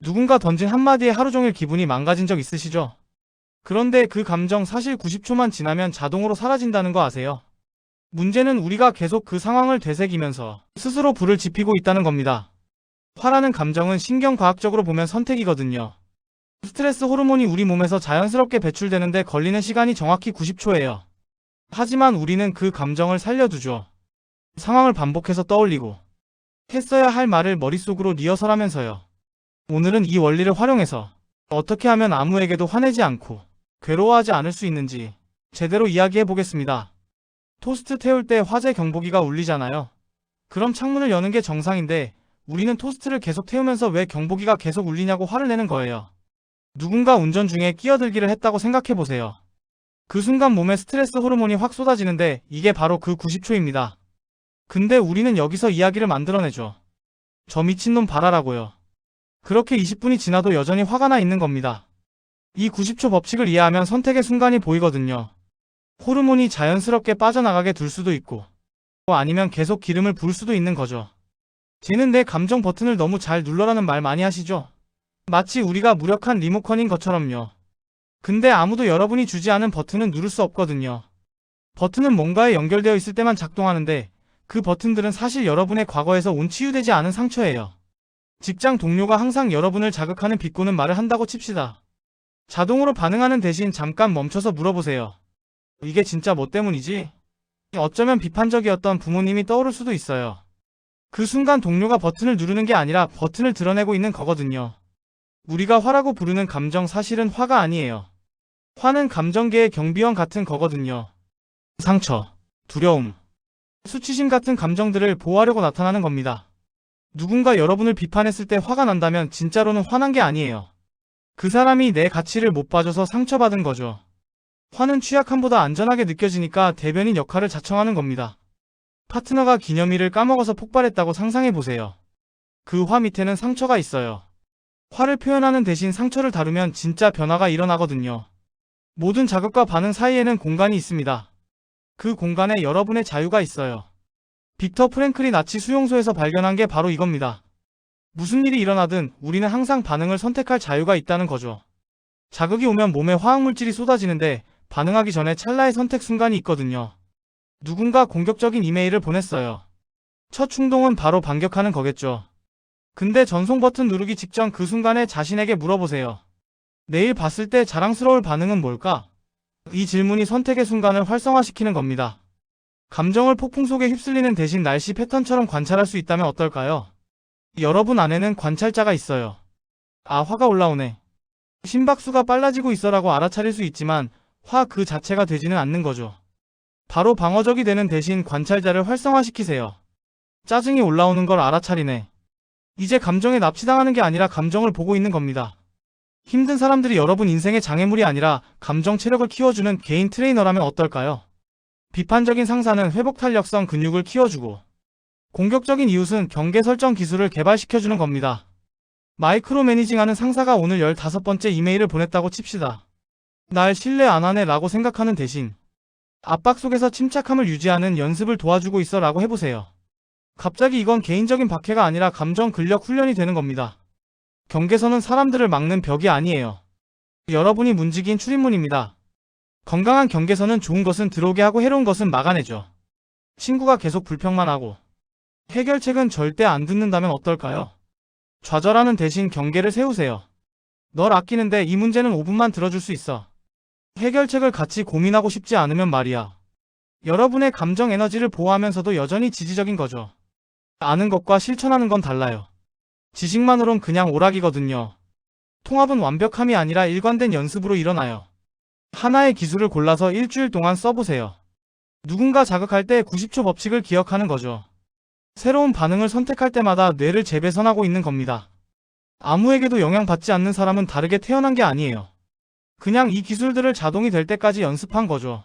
누군가 던진 한마디에 하루 종일 기분이 망가진 적 있으시죠? 그런데 그 감정 사실 90초만 지나면 자동으로 사라진다는 거 아세요? 문제는 우리가 계속 그 상황을 되새기면서 스스로 불을 지피고 있다는 겁니다. 화라는 감정은 신경과학적으로 보면 선택이거든요. 스트레스 호르몬이 우리 몸에서 자연스럽게 배출되는데 걸리는 시간이 정확히 90초예요. 하지만 우리는 그 감정을 살려두죠. 상황을 반복해서 떠올리고 했어야 할 말을 머릿속으로 리허설하면서요. 오늘은 이 원리를 활용해서 어떻게 하면 아무에게도 화내지 않고 괴로워하지 않을 수 있는지 제대로 이야기해 보겠습니다. 토스트 태울 때 화재 경보기가 울리잖아요. 그럼 창문을 여는 게 정상인데 우리는 토스트를 계속 태우면서 왜 경보기가 계속 울리냐고 화를 내는 거예요. 누군가 운전 중에 끼어들기를 했다고 생각해 보세요. 그 순간 몸에 스트레스 호르몬이 확 쏟아지는데 이게 바로 그 90초입니다. 근데 우리는 여기서 이야기를 만들어내죠. 저 미친놈 봐라라고요. 그렇게 20분이 지나도 여전히 화가 나 있는 겁니다. 이 90초 법칙을 이해하면 선택의 순간이 보이거든요. 호르몬이 자연스럽게 빠져나가게 둘 수도 있고 아니면 계속 기름을 부을 수도 있는 거죠. 쟤는 내 감정 버튼을 너무 잘 눌러라는 말 많이 하시죠? 마치 우리가 무력한 리모컨인 것처럼요. 근데 아무도 여러분이 주지 않은 버튼은 누를 수 없거든요. 버튼은 뭔가에 연결되어 있을 때만 작동하는데 그 버튼들은 사실 여러분의 과거에서 온 치유되지 않은 상처예요. 직장 동료가 항상 여러분을 자극하는 비꼬는 말을 한다고 칩시다. 자동으로 반응하는 대신 잠깐 멈춰서 물어보세요. 이게 진짜 뭐 때문이지? 어쩌면 비판적이었던 부모님이 떠오를 수도 있어요. 그 순간 동료가 버튼을 누르는 게 아니라 버튼을 드러내고 있는 거거든요. 우리가 화라고 부르는 감정 사실은 화가 아니에요. 화는 감정계의 경비원 같은 거거든요. 상처, 두려움, 수치심 같은 감정들을 보호하려고 나타나는 겁니다. 누군가 여러분을 비판했을 때 화가 난다면 진짜로는 화난 게 아니에요. 그 사람이 내 가치를 못 봐줘서 상처받은 거죠. 화는 취약함보다 안전하게 느껴지니까 대변인 역할을 자청하는 겁니다. 파트너가 기념일을 까먹어서 폭발했다고 상상해보세요. 그 화 밑에는 상처가 있어요. 화를 표현하는 대신 상처를 다루면 진짜 변화가 일어나거든요. 모든 자극과 반응 사이에는 공간이 있습니다. 그 공간에 여러분의 자유가 있어요. 빅터 프랭클이 나치 수용소에서 발견한 게 바로 이겁니다. 무슨 일이 일어나든 우리는 항상 반응을 선택할 자유가 있다는 거죠. 자극이 오면 몸에 화학물질이 쏟아지는데 반응하기 전에 찰나의 선택 순간이 있거든요. 누군가 공격적인 이메일을 보냈어요. 첫 충동은 바로 반격하는 거겠죠. 근데 전송 버튼 누르기 직전 그 순간에 자신에게 물어보세요. 내일 봤을 때 자랑스러울 반응은 뭘까? 이 질문이 선택의 순간을 활성화시키는 겁니다. 감정을 폭풍 속에 휩쓸리는 대신 날씨 패턴처럼 관찰할 수 있다면 어떨까요? 여러분 안에는 관찰자가 있어요. 아, 화가 올라오네. 심박수가 빨라지고 있어라고 알아차릴 수 있지만 화 그 자체가 되지는 않는 거죠. 바로 방어적이 되는 대신 관찰자를 활성화시키세요. 짜증이 올라오는 걸 알아차리네. 이제 감정에 납치당하는 게 아니라 감정을 보고 있는 겁니다. 힘든 사람들이 여러분 인생의 장애물이 아니라 감정 체력을 키워주는 개인 트레이너라면 어떨까요? 비판적인 상사는 회복 탄력성 근육을 키워주고 공격적인 이웃은 경계 설정 기술을 개발시켜주는 겁니다. 마이크로 매니징하는 상사가 오늘 15번째 이메일을 보냈다고 칩시다. 날 신뢰 안 하네 라고 생각하는 대신 압박 속에서 침착함을 유지하는 연습을 도와주고 있어 라고 해보세요. 갑자기 이건 개인적인 박해가 아니라 감정 근력 훈련이 되는 겁니다. 경계선은 사람들을 막는 벽이 아니에요. 여러분이 문지기인 출입문입니다. 건강한 경계선은 좋은 것은 들어오게 하고 해로운 것은 막아내죠. 친구가 계속 불평만 하고 해결책은 절대 안 듣는다면 어떨까요? 좌절하는 대신 경계를 세우세요. 널 아끼는데 이 문제는 5분만 들어줄 수 있어. 해결책을 같이 고민하고 싶지 않으면 말이야. 여러분의 감정 에너지를 보호하면서도 여전히 지지적인 거죠. 아는 것과 실천하는 건 달라요. 지식만으론 그냥 오락이거든요. 통합은 완벽함이 아니라 일관된 연습으로 일어나요. 하나의 기술을 골라서 일주일 동안 써보세요. 누군가 자극할 때 90초 법칙을 기억하는 거죠. 새로운 반응을 선택할 때마다 뇌를 재배선하고 있는 겁니다. 아무에게도 영향받지 않는 사람은 다르게 태어난 게 아니에요. 그냥 이 기술들을 자동이 될 때까지 연습한 거죠.